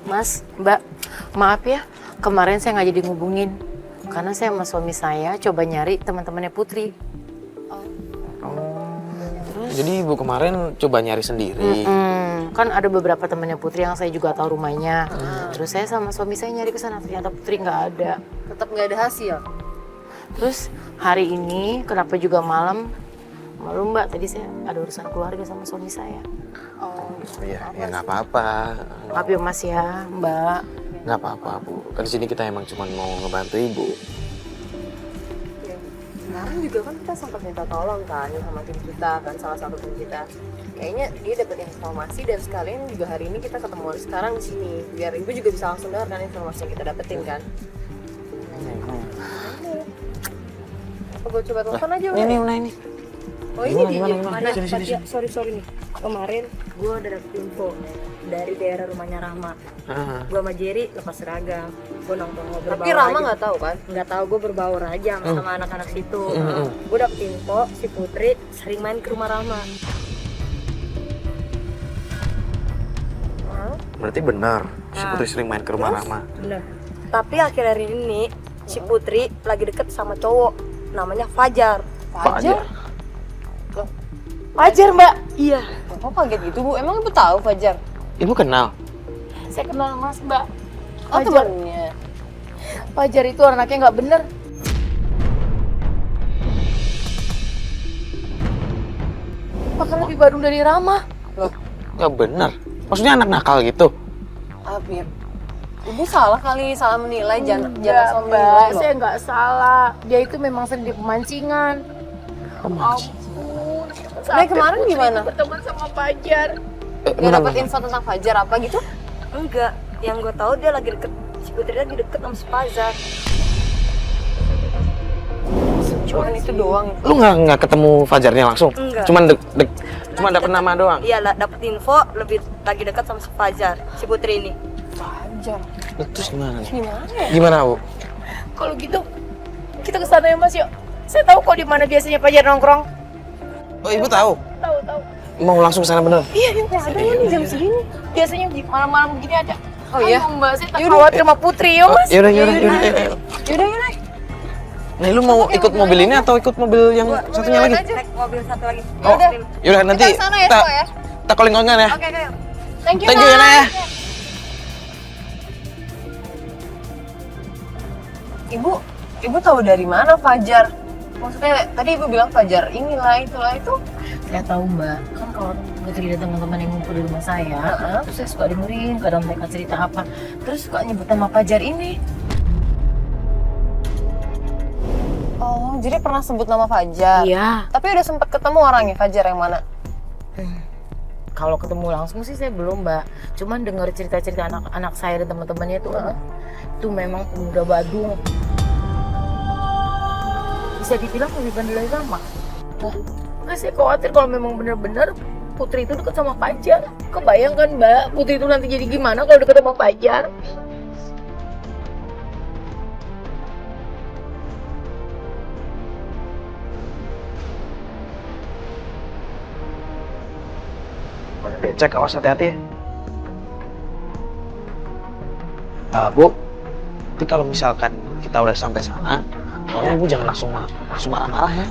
Mas, Mbak, maaf ya, kemarin saya nggak jadi ngubungin. Karena saya sama suami saya coba nyari teman-temannya Putri. Jadi ibu kemarin coba nyari sendiri. Kan ada beberapa temannya Putri yang saya juga tahu rumahnya. Terus saya sama suami saya nyari ke sana, ternyata Putri nggak ada. Tetap nggak ada hasil. Terus hari ini kenapa juga malam Mbak, tadi saya ada urusan keluarga sama suami saya. Ya nggak apa-apa. Maaf ya Mas ya, Mbak. Nggak apa-apa Bu. Kan di sini kita emang cuma mau ngebantu ibu. Kemarin juga kan kita sempat minta tolong kan sama tim kita kan, salah satu tim kita. Kayaknya dia dapat informasi dan sekalian juga hari ini kita ketemu sekarang di sini. Biar ibu juga bisa langsung dengar kan informasi yang kita dapetin kan. Apa gue coba telepon aja? Ini. Oh ini Gimana? dia. Sini. Sorry nih. Kemarin gue udah dapet info dari daerah rumahnya Rahma. Gue sama Jerry lepas seragam. Gue nongkrong ngobrol. Tapi Rahma nggak tahu kan? Nggak tahu, gue berbaur aja sama anak-anak situ. Gue dapet info si Putri sering main ke rumah Rahma. Berarti benar si Putri sering main ke rumah Rahma. Bener. Tapi akhir hari ini si Putri lagi deket sama cowok namanya Fajar. Fajar? Fajar Mbak. Iya. Kok kaget gitu Bu? Emang Ibu tahu Fajar? Ibu kenal? Saya kenal Mas Mbak. Oh temannya. Fajar itu anaknya nggak bener. Bahkan lebih badung dari Rama. Loh, nggak benar. Maksudnya anak nakal gitu? Afif, Ibu salah kali, salah menilai. Jangan Mbak, sama menilai loh. saya nggak salah. Dia itu memang sering di pemancingan. Nah, kemarin gimana? Berteman sama Fajar. Gak dapet info tentang Fajar apa gitu? Enggak, yang gue tahu dia lagi deket, si Putri lagi deket sama si Fajar. Cuman itu doang. Lu nggak ketemu Fajarnya langsung? Enggak. Cuma dapet nama doang? Iya lah, dapet info lebih lagi dekat sama si Fajar, si Putri ini. Fajar? Terus gimana nih? Gimana ya? Gimana Bu? Kalau gitu, kita ke sana ya Mas yuk. Saya tahu kok di mana biasanya Fajar nongkrong. Oh Ibu tahu? Tahu. Mau langsung ke sana bener? Iya, ada nih jam segini. Biasanya malam-malam begini ada. Oh iya? Ayo, Mbak, saya tak khawatir sama Putri ya Mas. Yaudah. Yaudah. Nih lu mau ikut mobil ini atau ikut mobil yang satunya lagi? Naik mobil satu lagi. Oh, yaudah nanti Kita kesana ya, semua ya? kita calling online ya. Oke. Thank you, Thank you ya Mas. Naya. Ibu tahu dari mana Fajar? Maksudnya tadi Ibu bilang Fajar inilah itulah itu. Saya tahu Mbak, kan kalau cerita teman-teman yang ngumpul di rumah saya, terus saya suka dengerin kadang mereka cerita apa, terus suka nyebut nama Fajar ini. Oh, jadi pernah sebut nama Fajar? Iya. Tapi udah sempat ketemu orangnya Fajar yang mana? Kalau ketemu langsung sih saya belum Mbak, cuman dengar cerita-cerita anak-anak saya dan teman-temannya itu memang pemuda Badung. Bisa dibilang lebih bandel dari Rama. Nah, saya khawatir kalau memang benar-benar Putri itu dekat sama Fajar. Kebayangkan Mbak, Putri itu nanti jadi gimana kalau dekat sama Fajar? Cek, awas hati-hati ya. Bu, tapi kalau misalkan kita udah sampai sana, tolong Ibu jangan langsung marah-marah ya.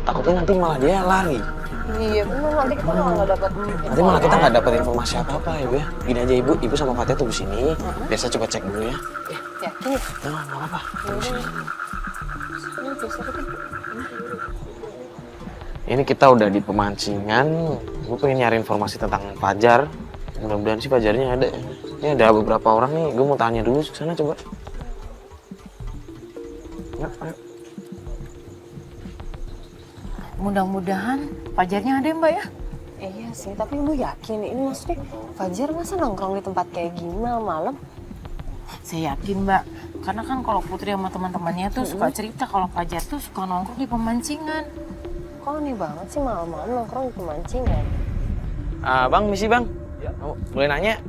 Takutnya nanti malah dia lari. Iya benar, nanti kita malah nggak dapat. Nanti malah kita nggak dapat informasi apa-apa ya Bu ya. Gini aja Ibu sama Fatih tunggu sini. Biar saya coba cek dulu ya. Yakin? Nggak apa-apa. Tunggu sini. Ini kita udah di pemancingan. Gue pengen nyari informasi tentang Fajar. Mudah-mudahan sih Fajarnya ada. Ini ada beberapa orang nih. Gue mau tanya dulu ke sana coba. Ya, ayo. Mudah-mudahan Fajarnya ada ya Mbak ya? Iya sih, tapi Ibu yakin ini maksudnya Fajar masa nongkrong di tempat kayak gini malam-malam? Saya yakin Mbak, karena kan kalau Putri sama teman-temannya tuh suka cerita kalau Fajar tuh suka nongkrong di pemancingan. Kok aneh banget sih malam-malam nongkrong di pemancingan? Bang, misi bang. Ya. Boleh nanya?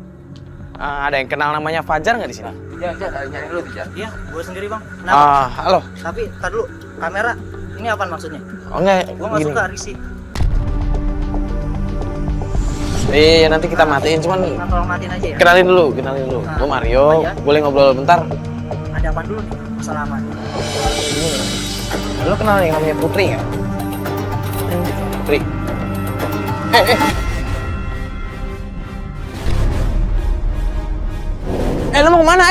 Ada yang kenal namanya Fajar nggak di sini? Ya, nyari dulu Jar. Iya, gue sendiri bang. Halo. Tapi, tar dulu, kamera. Ini apaan maksudnya? Oh enggak, Gue nggak gini. suka risih. Iya, nanti kita matiin, cuman Nah, tolong matiin aja ya. kenalin dulu. Gue Mario, boleh ngobrol bentar? Ada apa dulu nih? Masalah apa? Lo kenal yang namanya Putri nggak? Putri. Lu mau kemana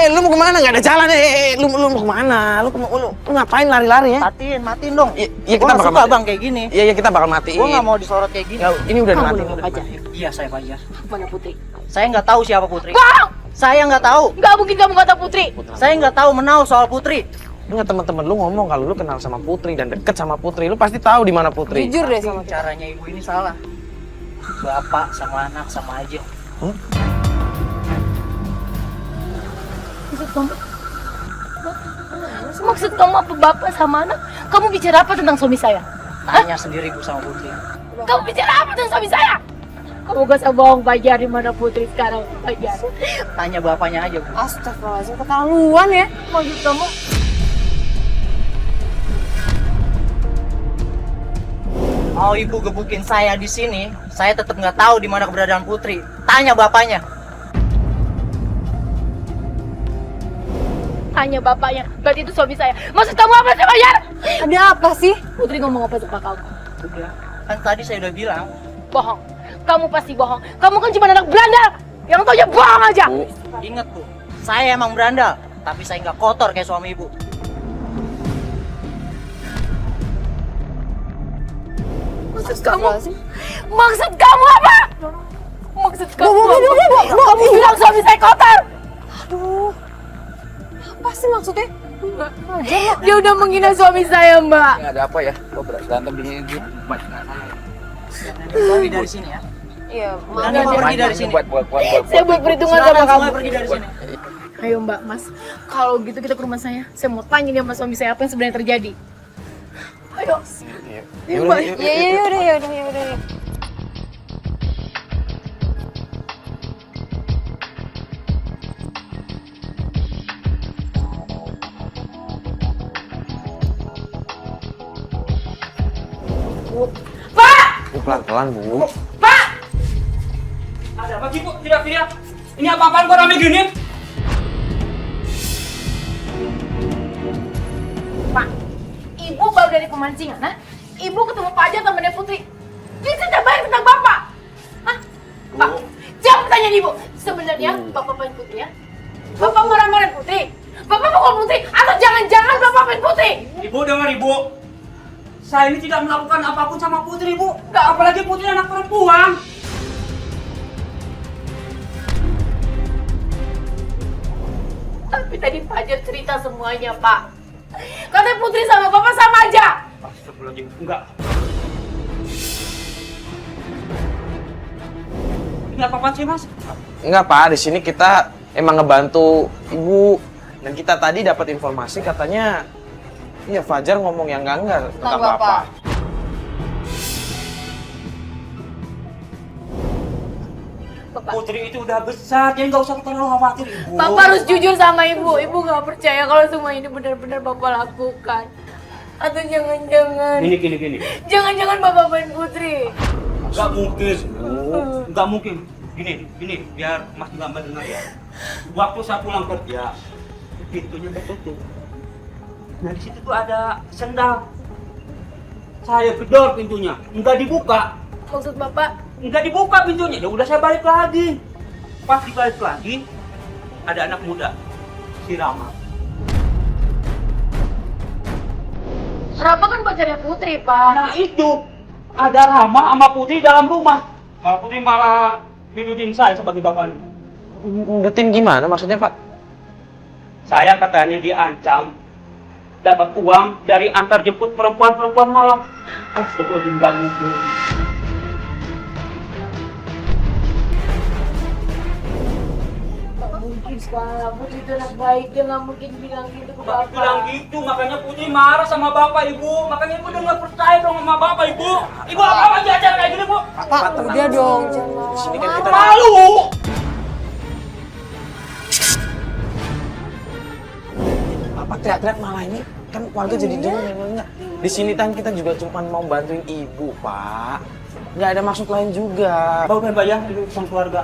lu mau kemana? Nggak ada jalan lu mau kemana? Lu ngapain lari-lari ya? Matiin dong. Iya Gua kita nggak bakal suka matiin. bang kayak gini. Iya kita bakal matiin. Gua nggak mau disorot kayak gini. Ya, ini udah Kamu dimatiin. nama Fajar? Iya saya Fajar. Mana Putri? Saya nggak tahu siapa Putri. Bang! Saya nggak tahu. Nggak mungkin kamu kata Putri. Saya nggak tahu menau soal Putri. Lu nggak teman-teman lu ngomong kalau lu kenal sama Putri dan deket sama Putri, lu pasti tahu di mana Putri. Jujur deh sama Caranya ibu ini salah. Bapak sama anak sama aja. Maksud kamu apa bapak sama anak? Kamu bicara apa tentang suami saya? Tanya sendiri bu sama Putri. Kamu bicara apa tentang suami saya? Kamu gak usah bohong, Fajar. Di mana Putri sekarang, Fajar? Tanya bapaknya aja bu. Astagfirullahaladzim, keterlaluan ya. Maksud kamu? Mau ibu gebukin saya di sini, saya tetap nggak tahu di mana keberadaan Putri. Tanya bapaknya. Tanya bapaknya. Berarti itu suami saya. Maksud kamu apa sih, Fajar? Ada apa sih? Putri ngomong apa sama kamu? Udah. Kan tadi saya udah bilang. Bohong. Kamu pasti bohong. Kamu kan cuma anak berandal. Yang taunya bohong aja. Ingat bu, saya emang berandal, tapi saya nggak kotor kayak suami ibu. Maksud kamu? Maksud kamu apa? Maksud kamu apa? Kamu bilang suami saya kotor. Aduh, apa sih maksudnya? Dia udah menghina suami saya, Mbak. Ada apa ya? Kok berantem di sini? Pergi dari sini ya. Iya, Berani pergi dari sini. Saya buat perhitungan Silakan sama kamu. semua pergi dari sini. Ayo Mbak, Mas. Kalau gitu kita ke rumah saya. Saya mau tanya nih sama suami saya apa yang sebenarnya terjadi. Ayo. Ayo, Mbak. Iya, udah. Pak! Pelan-pelan bu. Pak! Ada apa sih, Bu? Tidak. Ini apa-apaan kok rame gini? Pak, Ibu baru dari pemancingan, nah? Ibu ketemu Fajar temannya Putri. Dia cerita banyak tentang Bapak. Hah? Pak, jawab pertanyaan Ibu. Sebenarnya Bapak main Putri ya? Bapak marah-marahin Putri? Bapak pukul Putri? Atau jangan-jangan Bapak main Putri? Ibu dengar, Ibu. Saya ini tidak melakukan apapun sama Putri, Bu. Nggak, apalagi Putri anak perempuan. Tapi tadi Fajar cerita semuanya, Pak. Katanya Putri sama Bapak sama aja. Astagfirullahaladzim, enggak. Ini apa-apaan sih, Mas? Enggak pak, di sini kita emang ngebantu ibu dan kita tadi dapat informasi katanya, iya Fajar ngomong yang enggak tentang bapak. Putri itu udah besar, jadi nggak usah terlalu khawatir, Ibu. Bapak harus jujur sama Ibu. Ibu nggak percaya kalau semua ini benar-benar Bapak lakukan. Atau jangan-jangan, Gini. jangan-jangan Bapak main Putri. Nggak mungkin, Bu. Nggak mungkin. Gini, biar Mas juga mendengar ya. Waktu saya pulang kerja, pintunya tertutup. Nah di situ tuh ada sendal. Saya gedor pintunya, nggak dibuka. Maksud Bapak? Nggak dibuka pintunya. Ya udah saya balik lagi. Pas dibalik lagi, ada anak muda, si Rama. Rama kan pacarnya Putri, Pak. Nah itu, ada Rama sama Putri dalam rumah. Malah Putri malah minutin saya sebagai bapaknya. Ngetin gimana maksudnya pak? Saya katanya diancam dapat uang dari antar jemput perempuan-perempuan malam. Astagfirullahaladzim, nggak mungkin. Nggak mungkin, Pak. Putri itu anak baik. Dia nggak mungkin bilang gitu ke Bapak Bapak. bilang gitu, makanya Putri marah sama Bapak, Ibu. Makanya Ibu udah nggak percaya dong sama Bapak, Ibu. Ibu apa lagi acara kayak gini, Bu? Pak, udah dong. Di sini kan kita Malu! Bapak teriak-teriak malah ini Kan warga jadi jangan. Di sini kan kita juga cuma mau bantuin ibu, Pak. Nggak ada maksud lain juga. Bau kan Pak ya, ini urusan keluarga.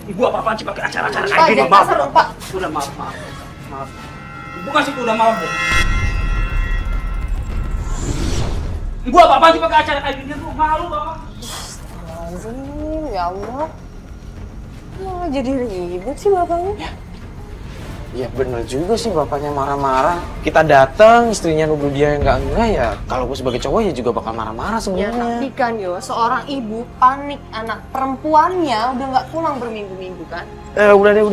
Ibu apa-apaan sih pakai acara-acara Pak, kayak gini? jangan Maaf, kasar dong, Pak. Udah maaf. Ibu kasih udah maaf, Bu. Ibu apa-apaan sih pakai acara kayak gini? Bu, malu banget. Astagfirullahaladzim, ya Allah. Malah jadi ribut sih bapaknya. Ya bener juga sih bapaknya marah-marah. Kita datang, istrinya nuduh dia yang enggak ya. Kalau gue sebagai cowok ya juga bakal marah-marah Ya sebenarnya. tapi kan Yo, seorang ibu panik anak perempuannya udah nggak pulang berminggu-minggu kan? Udah deh.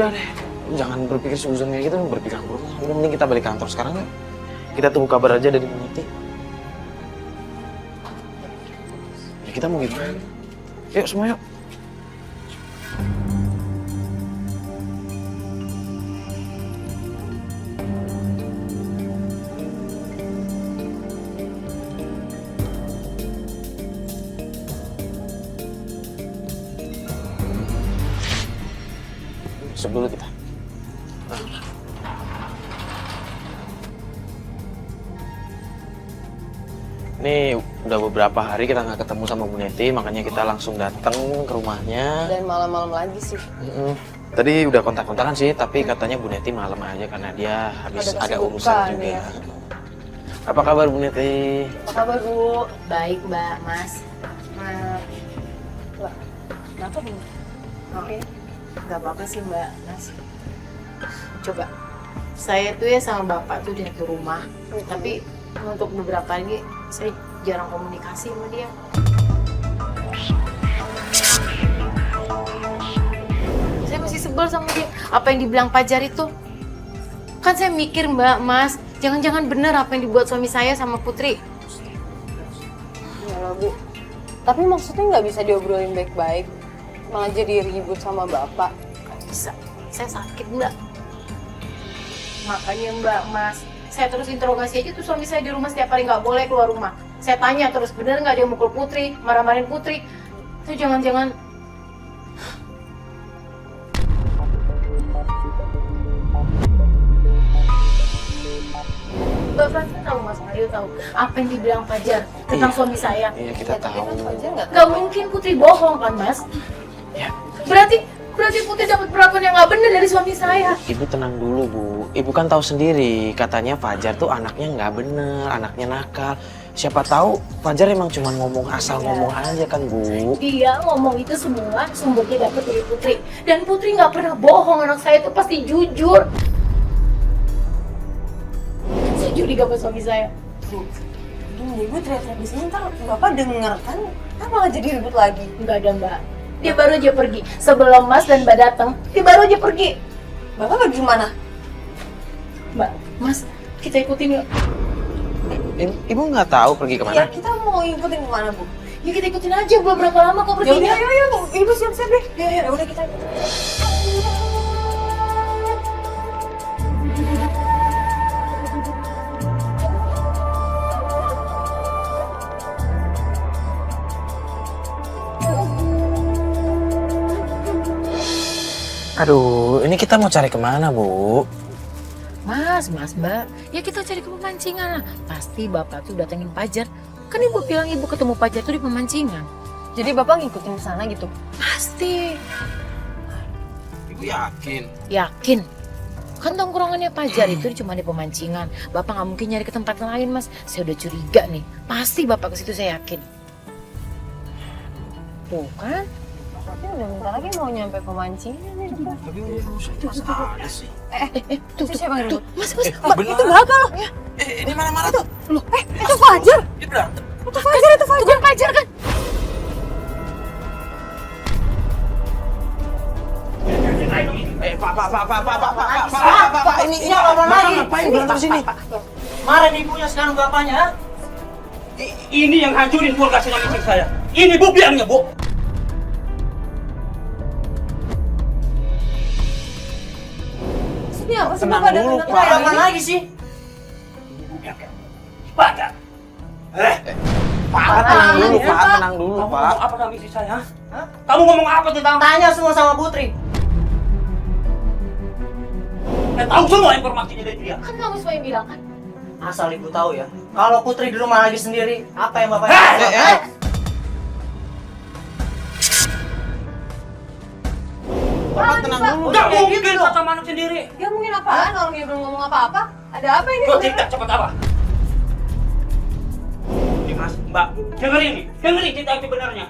Jangan berpikir seuzon kayak gitu, berpikir buruk. Udah mending kita balik kantor sekarang ya. Kita tunggu kabar aja dari Muniti. Ya kita mau gimana? Yuk semua yuk. Masuk dulu kita. Ini udah beberapa hari kita nggak ketemu sama Bu Neti, makanya kita langsung datang ke rumahnya. Dan malam-malam lagi sih. Tadi udah kontak-kontakan sih, tapi katanya Bu Neti malam aja karena dia habis ada urusan kesibukan, juga. ya. Apa kabar Bu Neti? Apa kabar Bu? Baik, Mbak, Mas. Nah, Mbak, kenapa Bu? Oke. Gak apa-apa sih, Mbak, Mas. Coba, saya tuh ya sama Bapak tuh udah ke rumah. Tapi untuk beberapa hari saya jarang komunikasi sama dia. Saya masih sebel sama dia. Apa yang dibilang Pajar itu? Kan saya mikir, Mbak, Mas, jangan-jangan bener apa yang dibuat suami saya sama Putri. Ya lah Bu. Tapi maksudnya nggak bisa diobrolin baik-baik, malah jadi ribut sama Bapak. Bisa, saya sakit, Mbak. Makanya, Mbak, Mas, saya terus interogasi aja tuh suami saya di rumah setiap hari nggak boleh keluar rumah. Saya tanya terus, bener nggak dia mukul Putri, marah-marahin Putri? Itu jangan-jangan Mbak Fransa tahu, Mas Mario tahu apa yang dibilang Fajar tentang suami saya. Iya kita tahu. Aja nggak Nggak mungkin Putri bohong kan, Mas? Ya. Berarti Putri dapat perlakuan yang nggak benar dari suami saya. Ibu tenang dulu Bu. Ibu kan tahu sendiri, katanya Fajar tuh anaknya nggak bener, anaknya nakal. Siapa tahu Fajar emang cuma ngomong asal ngomong aja kan Bu. Dia ngomong itu semua sumbernya dapat dari Putri. Dan Putri nggak pernah bohong, anak saya itu pasti jujur. Saya curiga sama suami saya. Gini, Ibu teriak-teriak di sini ntar Bapak denger kan? Kan malah jadi ribut lagi. Enggak ada, Mbak. Dia baru aja pergi. Sebelum Mas dan Mbak datang, dia baru aja pergi. Bapak pergi mana? Mbak, Mas, kita ikutin yuk. Ibu nggak tahu pergi Ya kemana? kita mau ngikutin kemana Bu? Ya kita ikutin aja, belum berapa lama kok Ya perginya. udah, ayo, Ibu siap-siap deh. Ya udah kita. Aduh, ini kita mau cari kemana Bu? Mas, Mbak, ya kita cari ke pemancingan lah. Pasti Bapak tuh datengin Pajar. Kan Ibu bilang Ibu ketemu Pajar tuh di pemancingan. Jadi Bapak ngikutin ke sana gitu? Pasti. Ibu yakin? Yakin. Kan tongkrongannya Pajar itu cuma di pemancingan. Bapak nggak mungkin nyari ke tempat lain, Mas. Saya udah curiga nih. Pasti Bapak ke situ, saya yakin. Tuh kan? Tapi udah bentar lagi mau nyampe pemancingan nih. Tapi ada sih. Tuh, Siapa yang ribut? Mas, Bener. Itu Bapak loh. Ini mana-mana tuh? Itu Fajar. Ini berantem. Itu Fajar. Itu kan Pajar kan? Pak, ini apa lagi? Ngapain berantem sini? Marah ibunya sekarang bapaknya, ha? Ini yang hancurin keluarga senang istri saya. Ini Bu bilangnya, Bu. Ini apa sih Tenang Bapak dulu, datang Pak. Apa lagi sih? Pada. Pak, tenang dulu, Pak, tenang dulu, Kamu Pak. ngomong apa sama istri saya? Hah? Kamu ngomong apa tentang? Tanya semua sama Putri. Saya tahu semua informasinya dari dia. Kan kamu semua yang bilang kan? Asal ibu tahu ya, kalau Putri di rumah lagi sendiri, apa yang bapak Bapak tenang dulu. Nggak mungkin sama anak sendiri. Dia mungkin apaan? Orang dia belum ngomong apa-apa. Ada apa ini? Kau cerita cepat apa? Ini mas, mbak, dengerin nih, dengerin cerita itu benarnya.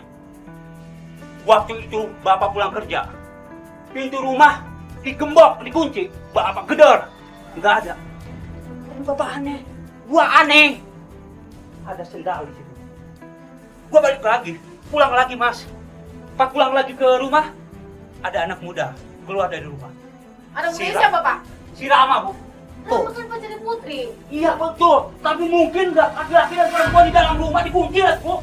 Waktu itu bapak pulang kerja, pintu rumah digembok, dikunci, bapak gedor, nggak ada. Dan bapak aneh, gua aneh. Ada sendal di situ. Gua balik lagi, pulang lagi mas. Pas pulang lagi ke rumah, ada anak muda keluar dari rumah. Anak muda Sira. siapa, Pak? Si Rama, Bu. Rama kan pacarnya Putri. Iya betul, tapi mungkin nggak laki-laki dan perempuan di dalam rumah dikunci lah, Bu.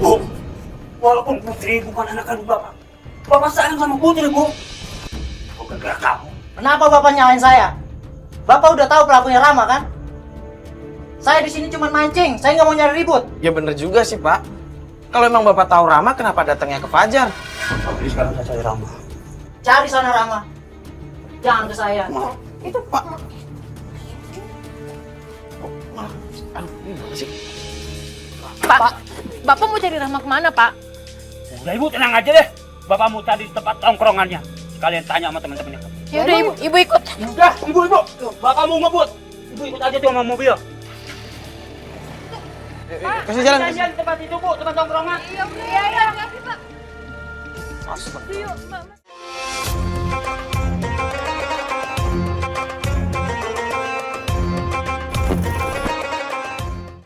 Bu, walaupun Putri bukan anak kandung Bapak, Bapak sayang sama Putri, Bu. Bukan gara kamu. Kenapa bapak nyalain saya? Bapak udah tahu pelakunya Rama kan? Saya di sini cuma mancing, saya nggak mau nyari ribut. Ya bener juga sih, Pak. Kalau emang Bapak tahu Rama, kenapa datangnya ke Fajar? Jadi sekarang saya cari Rama. Cari sana Rama. Jangan ke saya. Itu, Pak. Aduh, ini gimana sih? Pak, Bapak mau cari Rahma kemana, Pak? Udah Ibu tenang aja deh. Bapak mau cari tempat tongkrongannya. Kalian tanya sama teman-temannya. Ya udah, Ibu ikut. Udah, Ibu. Bapak mau ngebut. Ibu ikut aja tuh sama mobil. Kasih jalan. Janjian di tempat itu, Bu, tempat tongkrongan. Iya, makasih, Pak. Mas, Pak. Yuk, Mbak.